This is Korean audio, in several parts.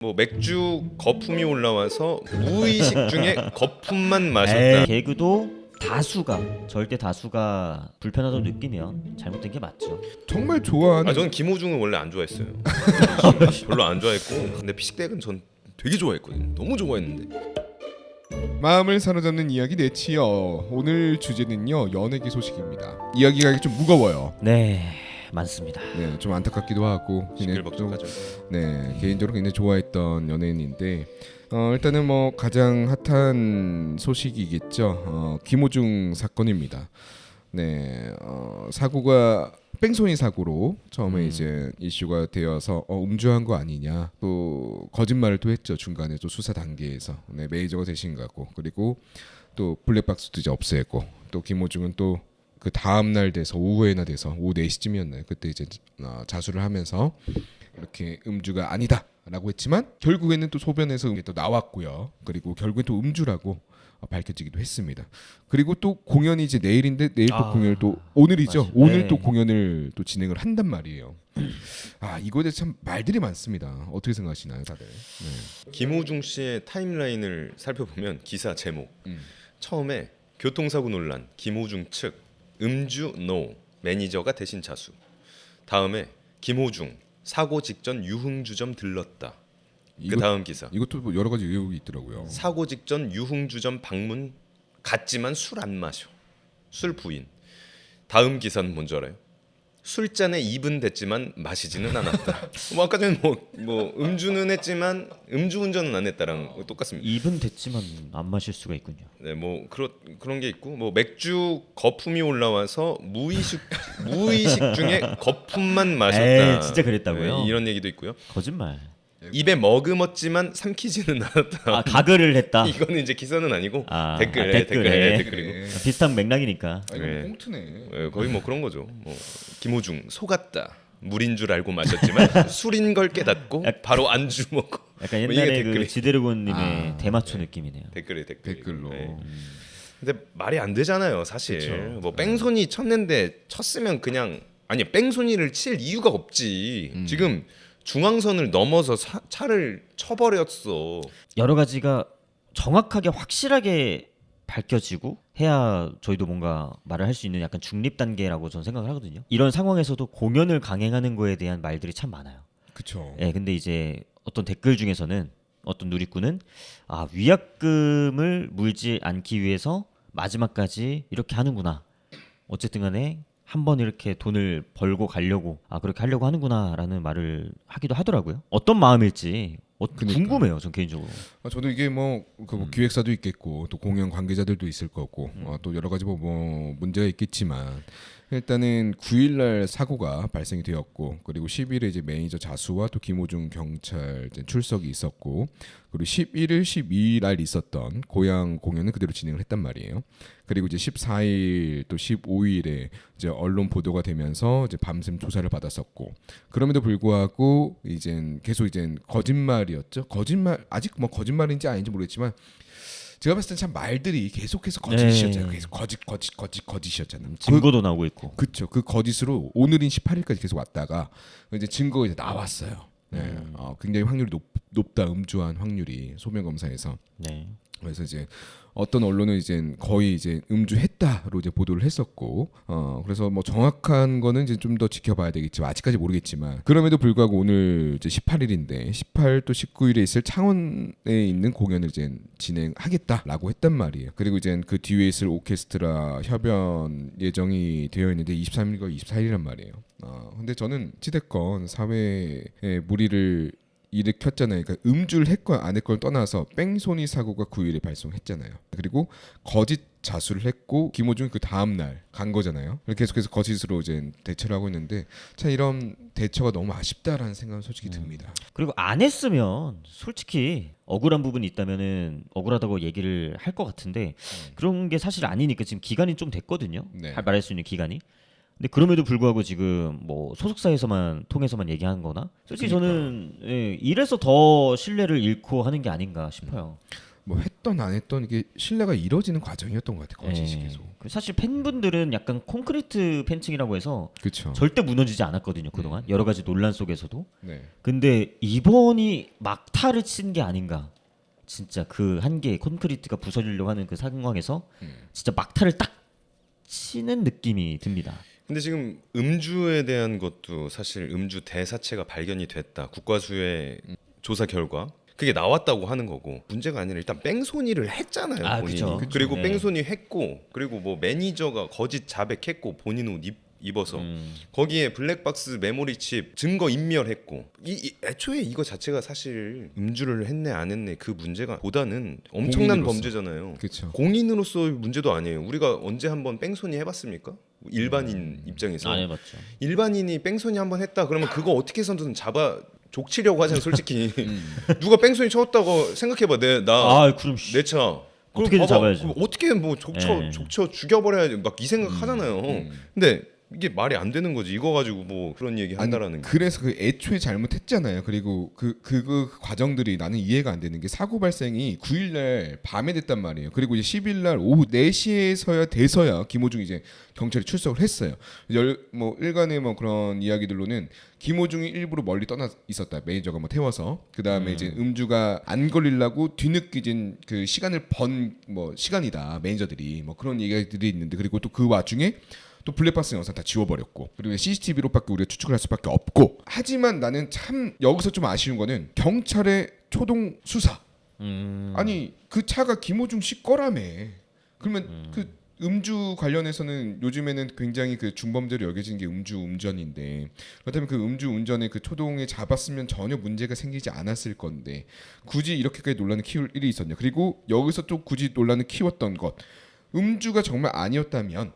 뭐 맥주 거품이 올라와서 무의식 중에 거품만 마셨다. 개그도 절대 다수가 불편하다고 느끼면 잘못된 게 맞죠. 정말 좋아하는. 저는 김호중을 원래 안 좋아했어요. 별로 안 좋아했고, 근데 피식대학은 전 되게 좋아했거든요. 너무 좋아했는데. 마음을 사로잡는 이야기 내치어. 오늘 주제는요, 연예계 소식입니다. 이야기가 좀 무거워요. 네, 많습니다. 네, 좀 안타깝기도 하고 시끌벅적하죠. 네, 개인적으로 굉장히 좋아했던 연예인인데 일단은 뭐 가장 핫한 소식이겠죠. 김호중 사건입니다. 네, 사고가 뺑소니 사고로 처음에 이제 이슈가 되어서 음주한 거 아니냐, 또 거짓말을 또 했죠. 중간에 또 수사 단계에서. 네, 메이저가 되신 것 같고, 그리고 또 블랙박스도 이제 없애고, 또 김호중은 또 그 다음 날 돼서 오후에나 돼서 오후 4시쯤이었나요? 그때 이제 자수를 하면서 이렇게 음주가 아니다라고 했지만 결국에는 또 소변에서 또 나왔고요. 그리고 결국엔 또 음주라고 밝혀지기도 했습니다. 그리고 또 공연이 이제 내일인데 내일 또 공연을 또 오늘이죠. 맞아요. 오늘 네. 또 공연을 또 진행을 한단 말이에요. 이거에 대해서 참 말들이 많습니다. 어떻게 생각하시나요, 다들? 네. 김호중 씨의 타임라인을 살펴보면 기사 제목 처음에 교통사고 논란 김호중 측 음주 노 매니저가 대신 자수. 다음에 김호중 사고 직전 유흥주점 들렀다. 그 다음 기사 이것도 뭐 여러 가지 의혹이 있더라고요. 사고 직전 유흥주점 방문 갔지만 술 안 마셔. 술 부인. 다음 기사는 뭔지 알아요? 술잔에 입은 됐지만 마시지는 않았다. 뭐 아까 전에 뭐 음주는 했지만 음주운전은 안 했다랑 똑같습니다. 입은 됐지만 안 마실 수가 있군요. 네, 뭐 그런 게 있고, 뭐 맥주 거품이 올라와서 무의식 중에 거품만 마셨다. 에이, 진짜 그랬다고요? 네, 이런 얘기도 있고요. 거짓말. 입에 머금었지만 삼키지는 않았다. 가글을 했다. 이거는 이제 기사는 아니고 댓글에. 댓글이고. 비슷한 맥락이니까. 이거 네. 꽁트네. 거의 뭐 그런 거죠. 뭐 김호중 속았다. 물인 줄 알고 마셨지만 술인 걸 깨닫고 바로 안주 먹고. 약간 뭐 이게 옛날에 그 댓글이. 지드래곤님의 대마초 느낌이네요. 댓글로. 댓글로. 근데 말이 안 되잖아요, 사실. 그쵸. 뭐 뺑소니 쳤는데 쳤으면 그냥 아니 뺑소니를 칠 이유가 없지. 지금 중앙선을 넘어서 차를 쳐버렸어. 여러 가지가 정확하게 확실하게 밝혀지고 해야 저희도 뭔가 말을 할 수 있는 약간 중립 단계라고 저는 생각을 하거든요. 이런 상황에서도 공연을 강행하는 거에 대한 말들이 참 많아요. 그렇죠. 예, 근데 이제 어떤 댓글 중에서는 어떤 누리꾼은 위약금을 물지 않기 위해서 마지막까지 이렇게 하는구나. 어쨌든 간에 한번 이렇게 돈을 벌고 가려고 그렇게 하려고 하는구나라는 말을 하기도 하더라고요. 어떤 마음일지 궁금해요, 전 개인적으로. 저도 이게 뭐 기획사도 있겠고 또 공연 관계자들도 있을 거고 또 여러 가지 뭐 문제가 있겠지만 일단은 9일날 사고가 발생이 되었고, 그리고 10일에 이제 매니저 자수와 또 김호중 경찰 출석이 있었고, 그리고 11일, 12일 있었던 고향 공연은 그대로 진행을 했단 말이에요. 그리고 이제 14일 또 15일에 이제 언론 보도가 되면서 이제 밤샘 조사를 받았었고, 그럼에도 불구하고 이젠 계속 이젠 거짓말이었죠. 거짓말, 아직 뭐 거짓말인지 아닌지 모르겠지만 제가 봤을 땐 참 말들이 계속해서 거짓이었잖아요. 계속 거짓이었잖아요. 증거도 나오고 있고. 그렇죠. 그 거짓으로 오늘인 18일까지 계속 왔다가 이제 증거가 이제 나왔어요. 네. 굉장히 확률이 높다. 음주한 확률이 소변 검사에서. 네. 그래서 이제 어떤 언론은 이제 거의 이제 음주했다로 이제 보도를 했었고, 그래서 뭐 정확한 거는 이제 좀 더 지켜봐야 되겠지만 아직까지 모르겠지만, 그럼에도 불구하고 오늘 이제 18일인데 18 또 19일에 있을 창원에 있는 공연을 이제 진행하겠다라고 했단 말이에요. 그리고 이제 그 뒤에 있을 오케스트라 협연 예정이 되어 있는데 23일과 24일이란 말이에요. 근데 저는 찌됐건 사회에 무리를 일으켰잖아요. 그러니까 음주를 했건 안 했건 떠나서 뺑소니 사고가 9일에 발생했잖아요. 그리고 거짓 자수를 했고 김호중이 그 다음 날 간 거잖아요. 계속해서 거짓으로 이제 대처를 하고 있는데 참 이런 대처가 너무 아쉽다라는 생각은 솔직히 듭니다. 그리고 안 했으면 솔직히 억울한 부분이 있다면은 억울하다고 얘기를 할 것 같은데 그런 게 사실 아니니까 지금 기간이 좀 됐거든요. 네. 말할 수 있는 기간이. 근데 그럼에도 불구하고 지금 뭐 소속사에서만 통해서만 얘기하는 거나 솔직히 저는 이래서 더 신뢰를 잃고 하는 게 아닌가 싶어요. 뭐 했던 안 했던 이게 신뢰가 이루어지는 과정이었던 것 같아요. 거짓이 예. 계속. 사실 팬분들은 약간 콘크리트 팬층이라고 해서 그렇죠. 절대 무너지지 않았거든요 그동안 여러 가지 논란 속에서도. 네. 근데 이번이 막타를 친 게 아닌가. 진짜 그 한 개의 콘크리트가 부서지려고 하는 그 상황에서 진짜 막타를 딱 치는 느낌이 듭니다. 근데 지금 음주에 대한 것도 사실 음주 대사체가 발견이 됐다. 국과수의 조사 결과 그게 나왔다고 하는 거고 문제가 아니라 일단 뺑소니를 했잖아요. 아, 본인이. 그쵸. 그리고 네. 뺑소니 했고 그리고 뭐 매니저가 거짓 자백했고 본인 옷 입어서 거기에 블랙박스 메모리 칩 증거 인멸했고 애초에 이거 자체가 사실 음주를 했네 안 했네 그 문제가 보다는 엄청난 공인으로서. 범죄잖아요. 그렇죠. 공인으로서의 문제도 아니에요. 우리가 언제 한번 뺑소니 해봤습니까? 일반인 입장에서 안 해봤죠. 일반인이 뺑소니 한번 했다 그러면 그거 어떻게 해서든 잡아 족치려고 하잖아요. 솔직히 누가 뺑소니 쳐왔다고 생각해봐 아 그럼 씨. 내 차 어떻게든 잡아야죠. 그럼 어떻게 뭐 예. 족쳐 죽여버려야지 막 이 생각 하잖아요. 근데 이게 말이 안 되는 거지. 이거 가지고 뭐 그런 얘기 한다라는 게. 그래서 그 애초에 잘못했잖아요. 그리고 그 과정들이 나는 이해가 안 되는 게 사고 발생이 9일날 밤에 됐단 말이에요. 그리고 이제 10일날 오후 4시에서야 돼서야 김호중 이제 경찰이 출석을 했어요. 뭐 일간의 뭐 그런 이야기들로는 김호중이 일부러 멀리 떠나 있었다. 매니저가 뭐 태워서 그 다음에 이제 음주가 안 걸리려고 뒤늦게진 그 시간을 번 뭐 시간이다. 매니저들이 뭐 그런 얘기들이 있는데 그리고 또 그 와중에 또 블랙박스 영상 다 지워버렸고 그리고 CCTV로밖에 우리가 추측을 할 수밖에 없고 하지만 나는 참 여기서 좀 아쉬운 거는 경찰의 초동 수사 아니 그 차가 김호중 씨 거라며 그러면 그 음주 관련해서는 요즘에는 굉장히 그 중범죄로 여겨지는 게 음주운전인데 그렇다면 그 음주운전의 그 초동에 잡았으면 전혀 문제가 생기지 않았을 건데 굳이 이렇게까지 논란을 키울 일이 있었냐 그리고 여기서 또 굳이 논란을 키웠던 것 음주가 정말 아니었다면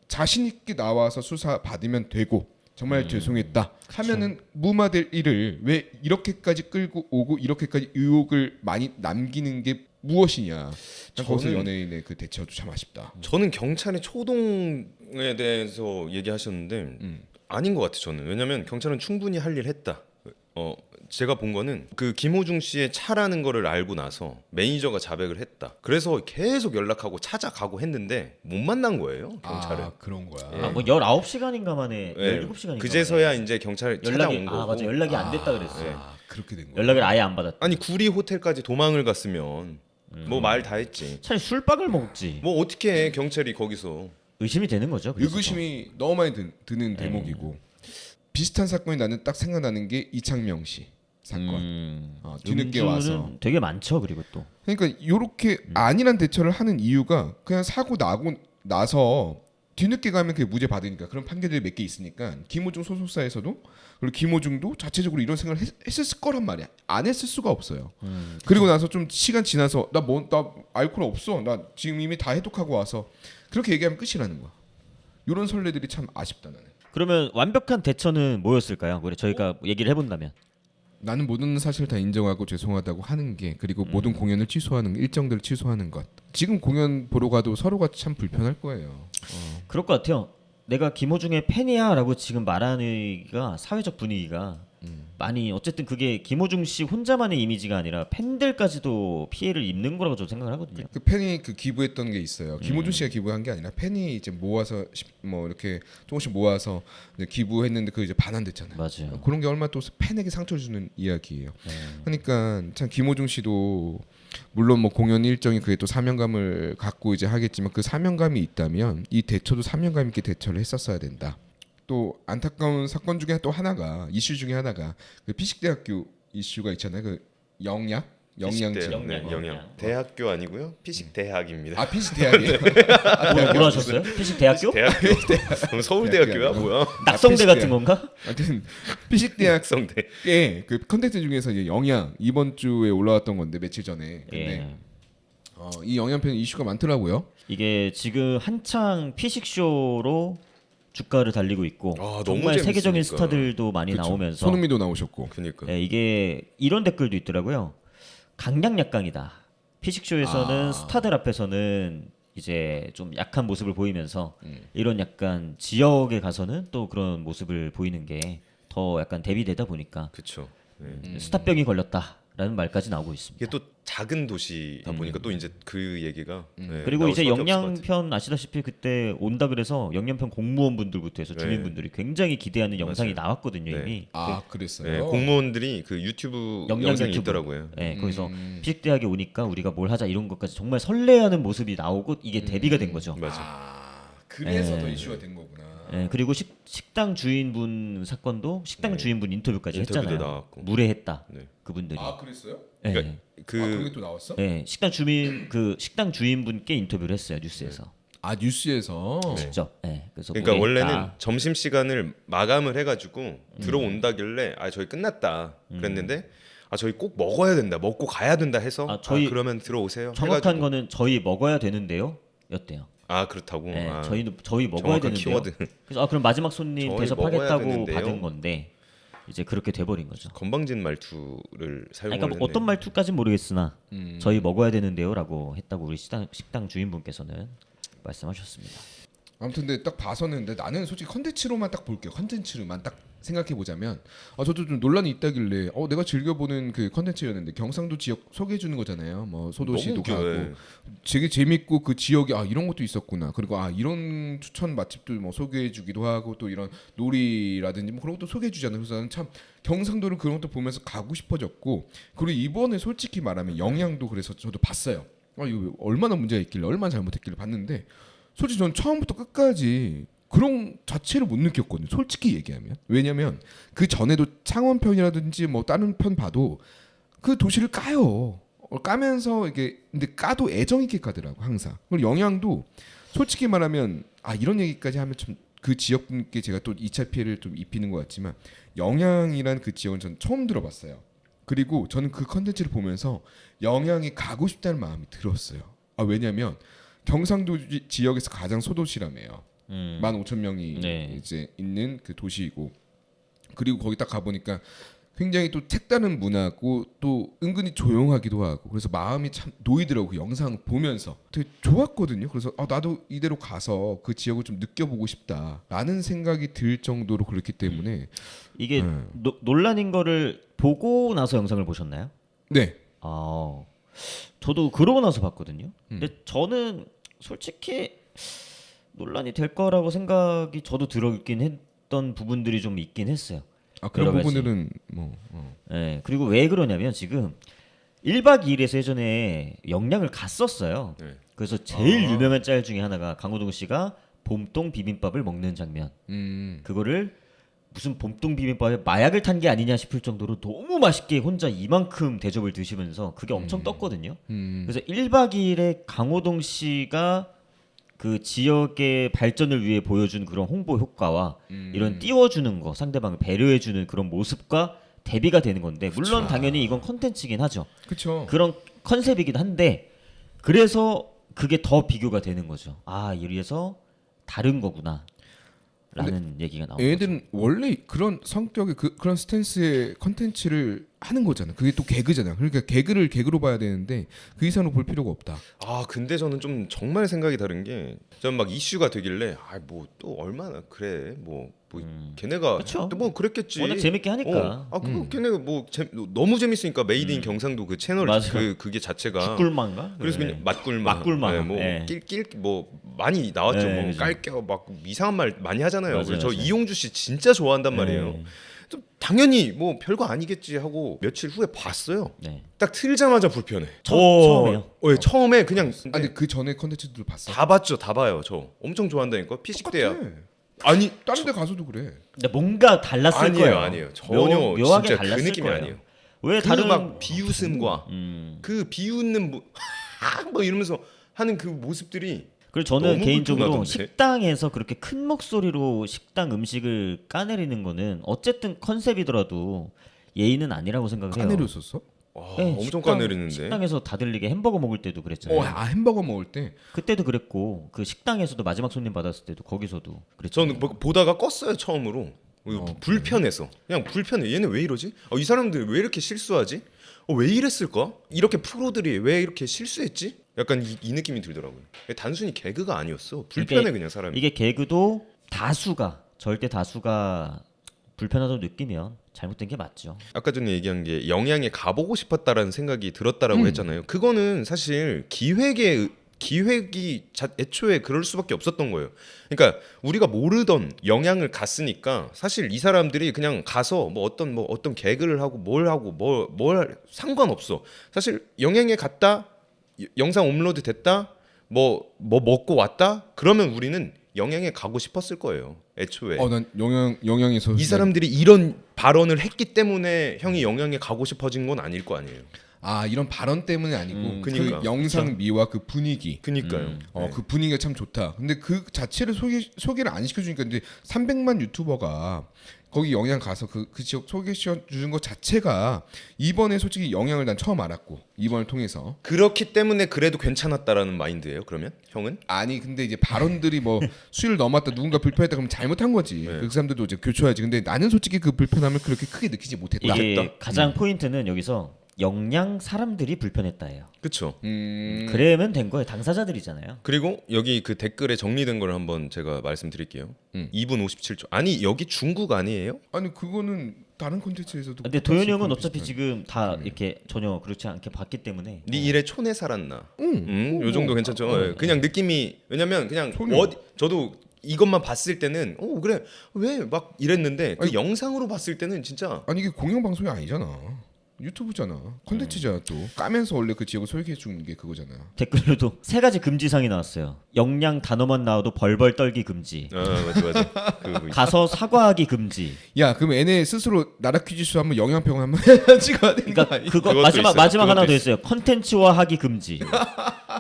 자신 있게 나와서 수사 받으면 되고 정말 죄송했다 하면은 무마될 일을 왜 이렇게까지 끌고 오고 이렇게까지 의혹을 많이 남기는 게 무엇이냐. 거기서 연예인의 그 대처도 참 아쉽다. 저는 경찰의 초동에 대해서 얘기하셨는데 아닌 것 같아요. 저는 왜냐하면 경찰은 충분히 할 일 했다. 제가 본 거는 그 김호중 씨의 차라는 거를 알고 나서 매니저가 자백을 했다. 그래서 계속 연락하고 찾아가고 했는데 못 만난 거예요. 경찰을. 아 그런 거야. 예. 아, 뭐 19시간인가 만에 예. 17시간인가 그제서야 이제 경찰 찾아온 거고. 맞아. 연락이 안 됐다 그랬어요. 아 그렇게 된 거야. 연락을 아예 안 받았다. 아니 구리 호텔까지 도망을 갔으면 뭐 말 다 했지. 차라리 술박을 먹지. 뭐 어떻게 해 경찰이 거기서. 의심이 되는 거죠. 그래서 의구심이 너무 많이 드는 대목이고 비슷한 사건이 나는 딱 생각나는 게 이창명 씨 사건. 뒤늦게 음주는 와서. 되게 많죠. 그리고 또 그러니까 이렇게 안일한 대처를 하는 이유가 그냥 사고 나고 나서 뒤늦게 가면 그게 무죄 받으니까 그런 판결들이 몇 개 있으니까 김호중 소속사에서도 그리고 김호중도 자체적으로 이런 생각을 했을 거란 말이야. 안 했을 수가 없어요. 그리고 나서 좀 시간 지나서 나 알코올 없어. 나 지금 이미 다 해독하고 와서 그렇게 얘기하면 끝이라는 거야. 이런 선례들이 참 아쉽다 나는. 그러면 완벽한 대처는 뭐였을까요? 그래 저희가 얘기를 해본다면. 나는 모든 사실을 다 인정하고 죄송하다고 하는 게 그리고 모든 공연을 취소하는 일정들을 취소하는 것. 지금 공연 보러 가도 서로가 참 불편할 거예요. 그럴 것 같아요. 내가 김호중의 팬이야라고 지금 말하니까 사회적 분위기가 많이 어쨌든 그게 김호중 씨 혼자만의 이미지가 아니라 팬들까지도 피해를 입는 거라고 저는 생각을 하거든요. 그 팬이 그 기부했던 게 있어요. 김호준 씨가 기부한 게 아니라 팬이 이제 모아서 뭐 이렇게 조금씩 모아서 이제 기부했는데 그 이제 반환됐잖아요. 맞아요. 그런 게 얼마 또 팬에게 상처를 주는 이야기예요. 그러니까 참 김호중 씨도 물론 뭐 공연 일정이 그게 또 사명감을 갖고 이제 하겠지만 그 사명감이 있다면 이 대처도 사명감 있게 대처를 했었어야 된다. 또 안타까운 사건 중에 또 하나가 이슈 중에 하나가 그 피식대학교 이슈가 있잖아요. 그 영양 피식대학. 네, 영양. 영양. 대학교 아니고요. 피식 대학입니다. 아 피식대학이에요. 뭐라 하셨어요? 피식 대학교? 대학교. 그럼 서울대학교야 뭐야? 낙성대 피식 같은 건가? 하여튼 피식대학 성대. 예, 그 컨텐츠 중에서 이제 영양 이번 주에 올라왔던 건데 며칠 전에. 근데 예. 이 영양편 이슈가 많더라고요. 이게 지금 한창 피식 쇼로 주가를 달리고 있고 아, 너무 정말 세계적인 재밌으니까. 스타들도 많이 그쵸. 나오면서 손흥민도 나오셨고. 그니까. 예, 이게 이런 댓글도 있더라고요. 강약약강이다. 피식쇼에서는 스타들 앞에서는 이제 좀 약한 모습을 보이면서 이런 약간 지역에 가서는 또 그런 모습을 보이는 게 더 약간 대비되다 보니까 그쵸. 스타병이 걸렸다. 라는 말까지 나오고 있습니다. 이게 또 작은 도시다 보니까 또 이제 그 얘기가 네, 그리고 나올 이제 수밖에 없을 것 같아요. 영양편 아시다시피 그때 온다 그래서 영양편 공무원분들부터 해서 네. 주민분들이 굉장히 기대하는 영상이 맞아요. 나왔거든요 네. 이미. 아 그랬어요. 네, 공무원들이 그 유튜브 영양 영상이 유튜브. 있더라고요. 네, 거기서 피식대학에 오니까 우리가 뭘 하자 이런 것까지 정말 설레하는 모습이 나오고 이게 데뷔가 된 거죠. 맞아. 아 그래서 네. 더 이슈가 된 거구나. 네, 그리고 식당 주인분 사건도 식당 네. 주인분 인터뷰까지 인터뷰도 했잖아요. 나왔고. 무례했다 네. 그분들이. 아 그랬어요? 네. 그러니까 그 아 그게 또 나왔어? 네, 식당 주인분께 인터뷰를 했어요 뉴스에서. 아 뉴스에서. 네. 직접. 네, 그래서 그러니까 무례했다. 원래는 점심 시간을 마감을 해가지고 들어온다길래 아 저희 끝났다 그랬는데 아 저희 꼭 먹어야 된다 먹고 가야 된다 해서 아, 저희 그러면 들어오세요. 정확한 해가지고. 거는 저희 먹어야 되는데요. 였대요. 아 그렇다고. 네, 아, 저희 먹어야 정확한 되는데요. 키워드. 그래서 그럼 마지막 손님 저희 먹어야 대접하겠다고 되는데요. 받은 건데 이제 그렇게 돼버린 거죠. 건방진 말투를 사용을 그러니까 뭐 어떤 말투까진 모르겠으나 저희 먹어야 되는데요라고 했다고 우리 식당 주인분께서는 말씀하셨습니다. 아무튼 근데 딱 봐서는 근데 나는 솔직히 컨텐츠로만 딱 볼게요. 컨텐츠로만 딱 생각해 보자면 저도 좀 논란이 있다길래 내가 즐겨보는 그 컨텐츠였는데 경상도 지역 소개해 주는 거잖아요. 뭐 소도시도 너무 웃겨, 가고 되게 재밌고 그 지역에 이런 것도 있었구나. 그리고 이런 추천 맛집도 뭐 소개해 주기도 하고 또 이런 놀이라든지 뭐 그런 것도 소개해 주잖아요. 그래서 나는 참 경상도를 그런 것도 보면서 가고 싶어졌고 그리고 이번에 솔직히 말하면 영양도 그래서 저도 봤어요. 이거 얼마나 문제가 있길래 얼마나 잘못했길래 봤는데 솔직히 저는 처음부터 끝까지 그런 자체를 못 느꼈거든요. 솔직히 얘기하면. 왜냐면 그 전에도 창원 편이라든지 뭐 다른 편 봐도 그 도시를 까요. 까면서 이게 근데 까도 애정 있게 까더라고 항상. 그리고 영양도 솔직히 말하면 이런 얘기까지 하면 좀 그 지역 분께 제가 또 2차 피해를 좀 입히는 것 같지만 영양이란 그 지역은 전 처음 들어봤어요. 그리고 저는 그 컨텐츠를 보면서 영양이 가고 싶다는 마음이 들었어요. 왜냐면 경상도 지역에서 가장 소도시라며요. 15,000명이 네. 이제 있는 그 도시이고 그리고 거기 딱 가보니까 굉장히 또 색다른 문화고 또 은근히 조용하기도 하고 그래서 마음이 참 놓이더라고 그 영상 보면서 되게 좋았거든요. 그래서 나도 이대로 가서 그 지역을 좀 느껴보고 싶다라는 생각이 들 정도로 그렇기 때문에 이게 논란인 거를 보고 나서 영상을 보셨나요? 네. 저도 그러고 나서 봤거든요. 근데 저는 솔직히 논란이 될 거라고 생각이 저도 들었긴 했던 부분들이 좀 있긴 했어요. 그런 여러 가지. 부분들은 네, 그리고 왜 그러냐면 지금 1박 2일에서 예전에 영양을 갔었어요. 네. 그래서 제일 유명한 짤 중에 하나가 강호동 씨가 봄동 비빔밥을 먹는 장면. 그거를 무슨 봄동 비빔밥에 마약을 탄 게 아니냐 싶을 정도로 너무 맛있게 혼자 이만큼 대접을 드시면서 그게 엄청 떴거든요. 그래서 1박 2일에 강호동 씨가 그 지역의 발전을 위해 보여준 그런 홍보 효과와 이런 띄워주는 거, 상대방을 배려해주는 그런 모습과 대비가 되는 건데 물론 당연히 이건 컨텐츠긴 하죠. 그렇죠. 그런 컨셉이긴 한데 그래서 그게 더 비교가 되는 거죠. 이래서 다른 거구나 라는 얘기가 나오는 거죠. 애들은 원래 그런 성격의 그런 스탠스의 컨텐츠를 하는 거잖아. 그게 또 개그잖아. 그러니까 개그를 개그로 봐야 되는데 그 이상으로 볼 필요가 없다. 근데 저는 좀 정말 생각이 다른 게 전 막 이슈가 되길래 뭐 또 얼마나 그래 뭐 걔네가 그쵸. 또 뭐 그랬겠지. 워낙 재밌게 하니까. 그거 걔네가 뭐 너무 재밌으니까 메이드 인 경상도 그 채널 맞아. 그게 자체가 꿀만가? 그래서 그냥 맛꿀맛 맛꿀맛. 뭐 네. 낄낄 뭐 많이 나왔죠. 네, 뭐 그죠. 깔겨 막 이상한 말 많이 하잖아요. 맞아요, 그래서 저 맞아요. 이용주 씨 진짜 좋아한단 말이에요. 네. 또 당연히 뭐 별거 아니겠지 하고 며칠 후에 봤어요. 네. 딱 틀자마자 불편해. 처음에요? 처음에 그냥 아니 그 전에 컨텐츠들 봤어. 다 봤죠, 다 봐요. 저 엄청 좋아한다니까. 피식대야. 똑같아. 아니 다른 데 가서도 그래. 근데 뭔가 달랐을 아니에요, 거예요. 아니에요. 전혀 묘하게 진짜 그 달랐을 느낌이 거예요. 아니에요. 왜 그 다른 막 비웃음과 그 비웃는 뭐 이러면서 하는 그 모습들이 그리고 저는 너무 개인적으로 불편하던데. 식당에서 그렇게 큰 목소리로 식당 음식을 까내리는 거는 어쨌든 컨셉이더라도 예의는 아니라고 생각을 해요. 까내렸었어? 네, 엄청 까내리는데. 식당에서 다 들리게 햄버거 먹을 때도 그랬잖아요. 햄버거 먹을 때 그때도 그랬고 그 식당에서도 마지막 손님 받았을 때도 거기서도 그랬죠. 저는 보다가 껐어요 처음으로. 불편해서 그냥 불편해. 얘네 왜 이러지? 이 사람들 왜 이렇게 실수하지? 왜 이랬을까? 이렇게 프로들이 왜 이렇게 실수했지? 약간 이 느낌이 들더라고요. 단순히 개그가 아니었어. 불편해 그냥 사람이. 이게 개그도 절대 다수가 불편하다고 느끼면 잘못된 게 맞죠. 아까 전에 얘기한 게 영양에 가보고 싶었다라는 생각이 들었다라고 했잖아요. 그거는 사실 기획이 애초에 그럴 수밖에 없었던 거예요. 그러니까 우리가 모르던 영향을 갔으니까 사실 이 사람들이 그냥 가서 뭐 어떤 개그를 하고 뭘 상관없어. 사실 영향에 갔다, 영상 업로드 됐다, 뭐 먹고 왔다, 그러면 우리는 영향에 가고 싶었을 거예요. 애초에. 난 영향에서 이 사람들이 이런 발언을 했기 때문에 형이 영향에 가고 싶어진 건 아닐 거 아니에요. 이런 발언 때문에 아니고 그니까. 그 영상미와 그 분위기. 그니까요. 네. 그 분위기가 참 좋다. 근데 그 자체를 소개를 안 시켜주니까 이제 300만 유튜버가 거기 영양 가서 그 지역 소개시켜 주는 것 자체가 이번에 솔직히 영향을 난 처음 알았고 이번을 통해서 그렇기 때문에 그래도 괜찮았다라는 마인드예요. 그러면 형은? 아니 근데 이제 발언들이 뭐 수위를 넘었다 누군가 불편했다 그러면 잘못한 거지. 네. 그 사람들도 이제 교초해야지. 근데 나는 솔직히 그 불편함을 그렇게 크게 느끼지 못했다. 이게 가장 포인트는 여기서 영양 사람들이 불편했다예요. 그렇죠. 그러면 된 거예요. 당사자들이잖아요. 그리고 여기 그 댓글에 정리된 걸 한번 제가 말씀드릴게요. 2분 57초. 아니 여기 중국 아니에요? 아니 그거는 다른 콘텐츠에서도. 근데 도현이 형은 어차피 지금 다 이렇게 전혀 그렇지 않게 봤기 때문에 네 일에 촌에 살았나? 요 정도 괜찮죠. 예, 그냥 느낌이 왜냐면 그냥 촌이요. 저도 이것만 봤을 때는 그래 왜 막 이랬는데 그 아니, 영상으로 봤을 때는 진짜 아니 이게 공영 방송이 아니잖아. 유튜브잖아. 콘텐츠잖아 또. 까면서 원래 그 지역을 소개해 주는 게 그거잖아. 댓글로도 3가지 금지사항이 나왔어요. 영양 단어만 나와도 벌벌 떨기 금지. 맞아. 가서 사과하기 금지. 야 그럼 얘네 스스로 나라 퀴즈쇼 한번 영양평 한번 해야지 가 되는 거 그러니까 아니야? 그거 그것도 마지막 있어요. 마지막 하나 그것도 더 있어요. 컨텐츠화하기 금지.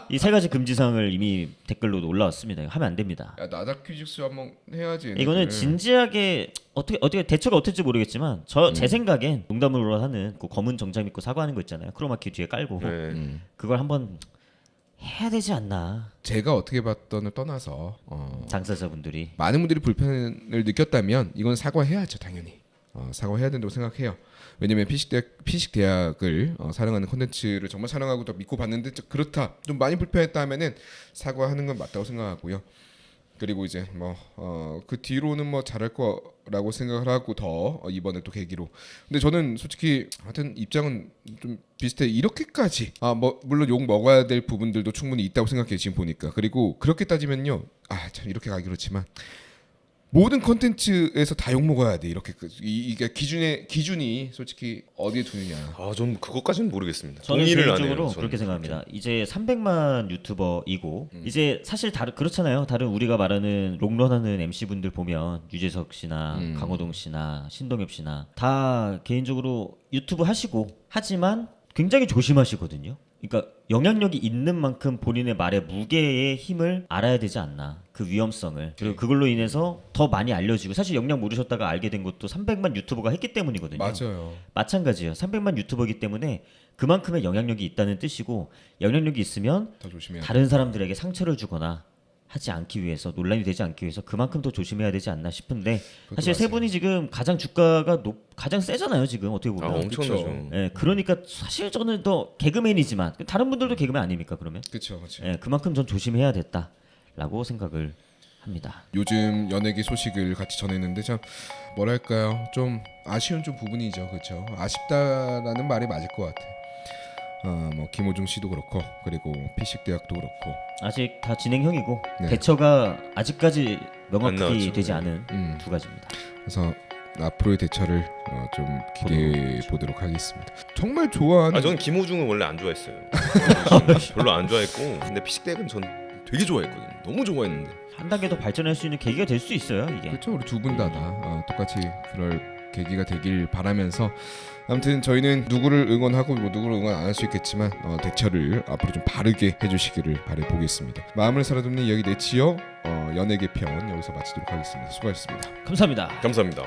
이 3가지 금지사항을 이미 댓글로 올라왔습니다. 하면 안 됩니다. 야 나라 퀴즈쇼 한번 해야지. 얘네들. 이거는 진지하게 어떻게 대처가 어떨지 모르겠지만 제 생각엔 농담으로 하는 그 검은 정장 입고 사과하는 거 있잖아요. 크로마키 뒤에 깔고 네. 그걸 한번 해야 되지 않나. 제가 어떻게 봤던을 떠나서 당사자분들이 많은 분들이 불편을 느꼈다면 이건 사과해야죠 당연히. 사과해야 된다고 생각해요. 왜냐면 피식 대학을 사랑하는 콘텐츠를 정말 사랑하고 또 믿고 봤는데 그렇다 좀 많이 불편했다 하면은 사과하는 건 맞다고 생각하고요. 그리고 이제 그 뒤로는 뭐 잘할 거라고 생각을 하고 더 이번에 또 계기로. 근데 저는 솔직히 하여튼 입장은 좀 비슷해. 이렇게까지 뭐 물론 욕 먹어야 될 부분들도 충분히 있다고 생각해요 지금 보니까. 그리고 그렇게 따지면요 참 이렇게 가기 그렇지만 모든 콘텐츠에서 다 욕 먹어야 돼. 이렇게 이게 기준이 솔직히 어디에 두느냐. 전 그것까지는 모르겠습니다. 저는 동의를 안 개인적으로 해요. 그렇게 생각합니다. 이제 300만 유튜버이고 이제 사실 그렇잖아요. 다른 우리가 말하는 롱런하는 MC 분들 보면 유재석 씨나 강호동 씨나 신동엽 씨나 다 개인적으로 유튜브 하시고 하지만 굉장히 조심하시거든요. 그러니까 영향력이 있는 만큼 본인의 말의 무게의 힘을 알아야 되지 않나. 그 위험성을. 그리고 그걸로 인해서 더 많이 알려지고 사실 영향 모르셨다가 알게 된 것도 300만 유튜버가 했기 때문이거든요. 맞아요. 마찬가지예요. 300만 유튜버이기 때문에 그만큼의 영향력이 있다는 뜻이고 영향력이 있으면 더 조심해야 돼. 다른 사람들에게 상처를 주거나 하지 않기 위해서 논란이 되지 않기 위해서 그만큼 더 조심해야 되지 않나 싶은데 사실 세 맞아요. 분이 지금 가장 주가가 가장 세잖아요 지금 어떻게 보면. 엄청나죠. 예, 그러니까 사실 저는 더 개그맨이지만 다른 분들도 개그맨 아닙니까 그러면? 그렇죠. 예, 그만큼 전 조심해야 됐다라고 생각을 합니다. 요즘 연예계 소식을 같이 전했는데 참 뭐랄까요 좀 아쉬운 좀 부분이죠. 그렇죠. 아쉽다라는 말이 맞을 것 같아. 뭐 김호중 씨도 그렇고 그리고 피식 대학도 그렇고 아직 다 진행형이고 네. 대처가 아직까지 안 명확히 나왔죠. 되지 않은 음. 두 가지입니다. 그래서 앞으로의 대처를 좀 기대해 보도록 하겠습니다. 정말 좋아하는 저는 김호중은 원래 안 좋아했어요. 별로 안 좋아했고 근데 피식대학은 전 되게 좋아했거든요. 너무 좋아했는데. 한 단계 더 발전할 수 있는 계기가 될 수 있어요 이게. 그렇죠. 우리 두 분 다 똑같이 그럴 계기가 되길 바라면서 아무튼 저희는 누구를 응원하고 뭐 누구를 응원 안 할 수 있겠지만 대처를 앞으로 좀 바르게 해주시기를 바라보겠습니다. 마음을 살아듬는 이야기 내치어 연예계 편 여기서 마치도록 하겠습니다. 수고하셨습니다. 감사합니다. 감사합니다.